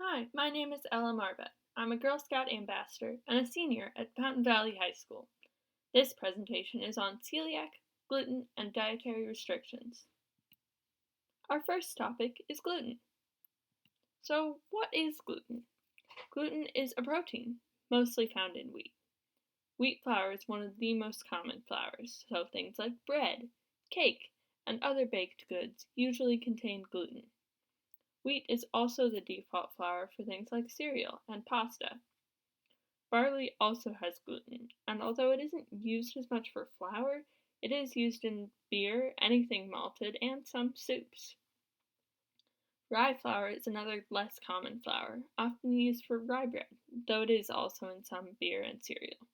Hi, my name is Ella Marbet. I'm a Girl Scout ambassador and a senior at Fountain Valley High School. This presentation is on celiac, gluten, and dietary restrictions. Our first topic is gluten. So, what is gluten? Gluten is a protein, mostly found in wheat. Wheat flour is one of the most common flours, so things like bread, cake, and other baked goods usually contain gluten. Wheat is also the default flour for things like cereal and pasta. Barley also has gluten, and although it isn't used as much for flour, it is used in beer, anything malted, and some soups. Rye flour is another less common flour, often used for rye bread, though it is also in some beer and cereal.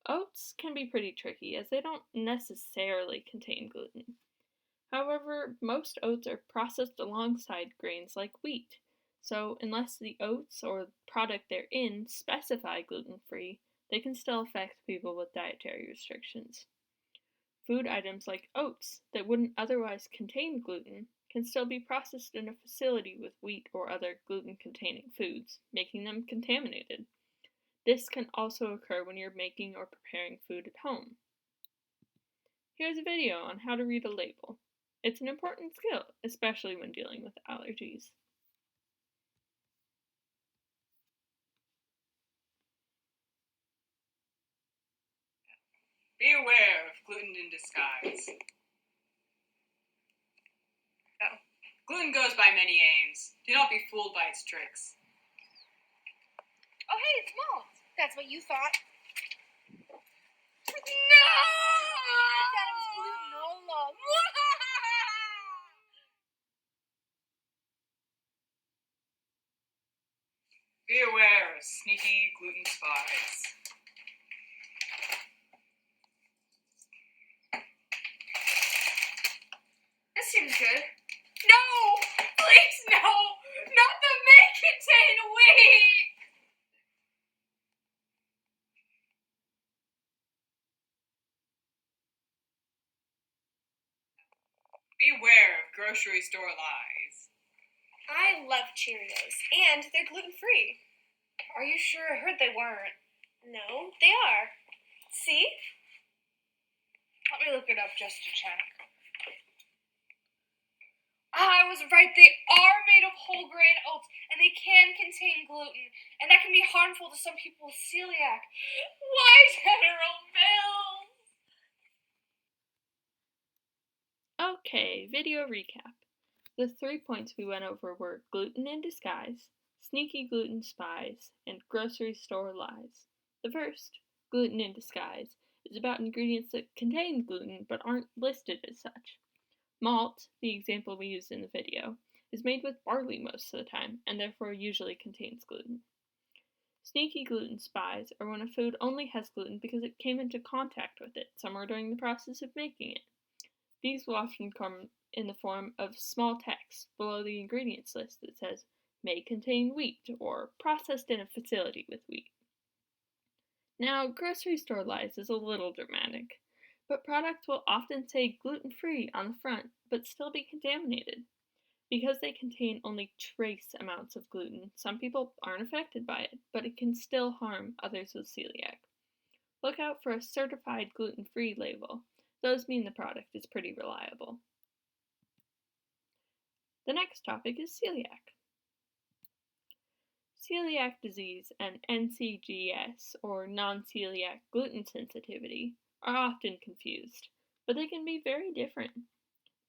Oats can be pretty tricky as they don't necessarily contain gluten. However, most oats are processed alongside grains like wheat, so unless the oats or the product they're in specify gluten-free, they can still affect people with dietary restrictions. Food items like oats that wouldn't otherwise contain gluten can still be processed in a facility with wheat or other gluten-containing foods, making them contaminated. This can also occur when you're making or preparing food at home. Here's a video on how to read a label. It's an important skill, especially when dealing with allergies. Be aware of gluten in disguise. Gluten goes by many names. Do not be fooled by its tricks. Oh, hey, it's malt. That's what you thought. No! I thought it was gluten all along. Be aware of sneaky gluten spies. This seems good. No! Please, no! Not the may contain wheat! Beware of grocery store lies. I love Cheerios, and they're gluten-free. Are you sure? I heard they weren't. No, they are. See? Let me look it up just to check. I was right. They are made of whole grain oats, and they can contain gluten, and that can be harmful to some people with celiac. Why, General Mills? Okay, video recap. The 3 points we went over were gluten in disguise, sneaky gluten spies, and grocery store lies. The first, gluten in disguise, is about ingredients that contain gluten but aren't listed as such. Malt, the example we used in the video, is made with barley most of the time and therefore usually contains gluten. Sneaky gluten spies are when a food only has gluten because it came into contact with it somewhere during the process of making it. These will often come in the form of small text below the ingredients list that says, may contain wheat, or processed in a facility with wheat. Now, grocery store lies is a little dramatic, but products will often say gluten-free on the front, but still be contaminated. Because they contain only trace amounts of gluten, some people aren't affected by it, but it can still harm others with celiac. Look out for a certified gluten-free label. Those mean the product is pretty reliable. The next topic is celiac. Celiac disease and NCGS, or non-celiac gluten sensitivity, are often confused, but they can be very different.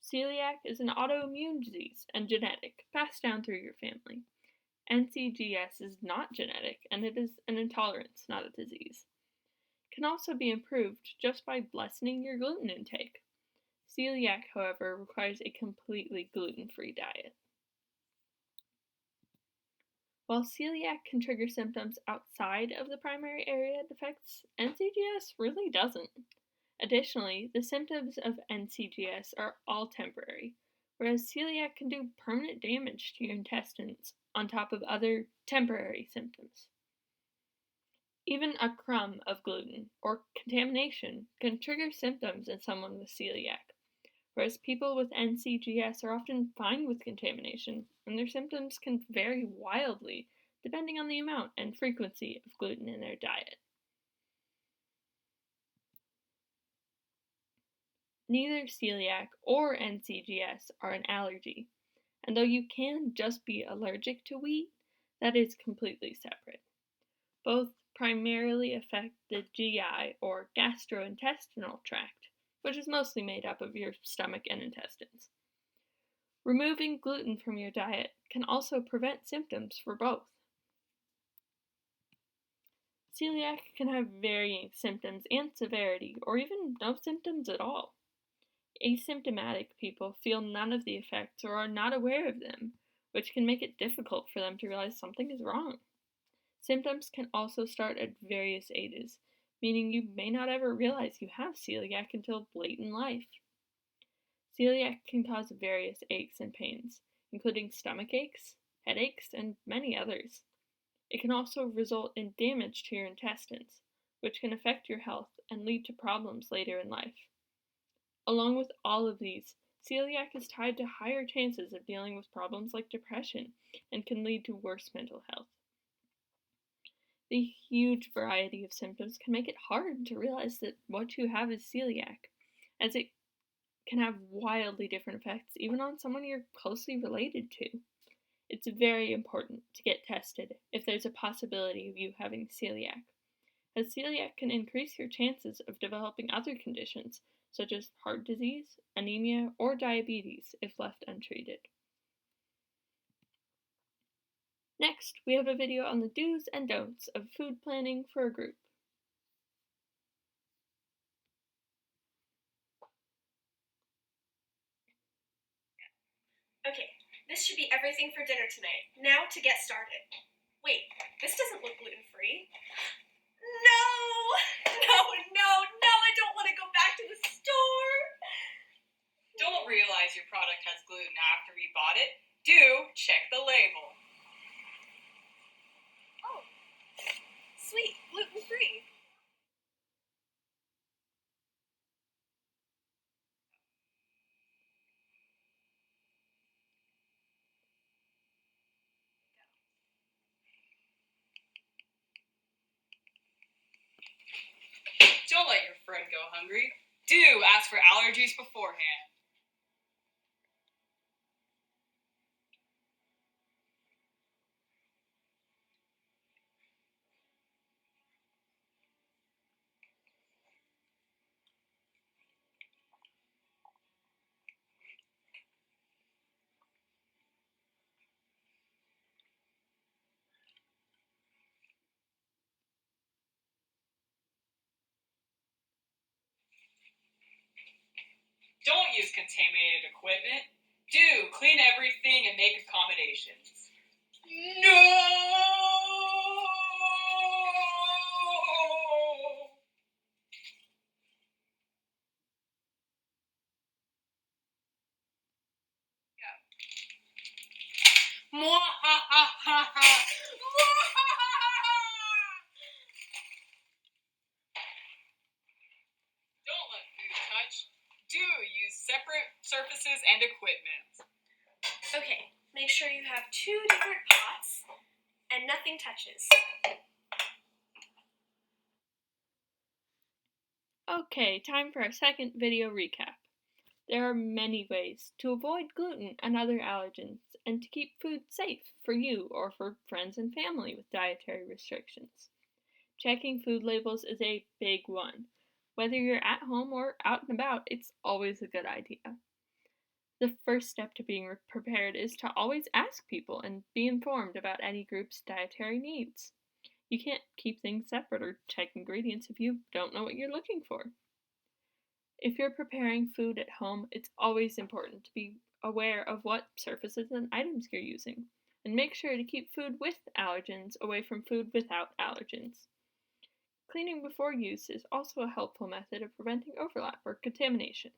Celiac is an autoimmune disease and genetic, passed down through your family. NCGS is not genetic, and it is an intolerance, not a disease. It can also be improved just by lessening your gluten intake. Celiac, however, requires a completely gluten-free diet. While celiac can trigger symptoms outside of the primary area it affects, NCGS really doesn't. Additionally, the symptoms of NCGS are all temporary, whereas celiac can do permanent damage to your intestines on top of other temporary symptoms. Even a crumb of gluten or contamination can trigger symptoms in someone with celiac, whereas people with NCGS are often fine with contamination, and their symptoms can vary wildly depending on the amount and frequency of gluten in their diet. Neither celiac or NCGS are an allergy, and though you can just be allergic to wheat, that is completely separate. Both primarily affect the GI or gastrointestinal tract, which is mostly made up of your stomach and intestines. Removing gluten from your diet can also prevent symptoms for both. Celiac can have varying symptoms and severity, or even no symptoms at all. Asymptomatic people feel none of the effects or are not aware of them, which can make it difficult for them to realize something is wrong. Symptoms can also start at various ages, meaning you may not ever realize you have celiac until late in life. Celiac can cause various aches and pains, including stomach aches, headaches, and many others. It can also result in damage to your intestines, which can affect your health and lead to problems later in life. Along with all of these, celiac is tied to higher chances of dealing with problems like depression and can lead to worse mental health. The huge variety of symptoms can make it hard to realize that what you have is celiac, as it can have wildly different effects even on someone you're closely related to. It's very important to get tested if there's a possibility of you having celiac, as celiac can increase your chances of developing other conditions such as heart disease, anemia, or diabetes if left untreated. Next, we have a video on the do's and don'ts of food planning for a group. Okay, this should be everything for dinner tonight. Now to get started. Wait, this doesn't look gluten-free. No! No, I don't want to go back to the store. Don't realize your product has gluten after we bought it. Do check the label. Oh, sweet, gluten-free. Don't let your friend go hungry. Do ask for allergies beforehand. Don't use contaminated equipment. Do clean everything and make accommodations. No! Mwahahaha! Don't let food touch. Do use separate surfaces and equipment. Okay, make sure you have 2 different pots and nothing touches. Okay, time for our second video recap. There are many ways to avoid gluten and other allergens and to keep food safe for you or for friends and family with dietary restrictions. Checking food labels is a big one. Whether you're at home or out and about, it's always a good idea. The first step to being prepared is to always ask people and be informed about any group's dietary needs. You can't keep things separate or check ingredients if you don't know what you're looking for. If you're preparing food at home, it's always important to be aware of what surfaces and items you're using, and make sure to keep food with allergens away from food without allergens. Cleaning before use is also a helpful method of preventing overlap or contamination.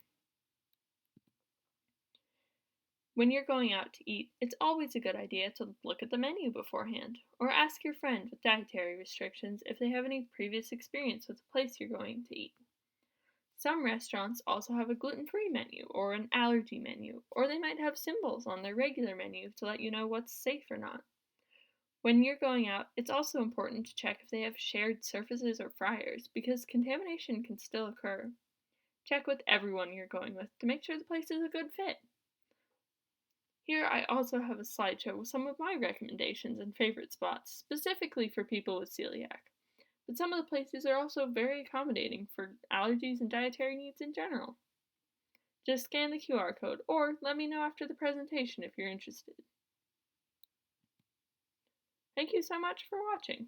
When you're going out to eat, it's always a good idea to look at the menu beforehand, or ask your friend with dietary restrictions if they have any previous experience with the place you're going to eat. Some restaurants also have a gluten-free menu or an allergy menu, or they might have symbols on their regular menu to let you know what's safe or not. When you're going out, it's also important to check if they have shared surfaces or fryers, because contamination can still occur. Check with everyone you're going with to make sure the place is a good fit. Here I also have a slideshow with some of my recommendations and favorite spots, specifically for people with celiac. But some of the places are also very accommodating for allergies and dietary needs in general. Just scan the QR code or let me know after the presentation if you're interested. Thank you so much for watching.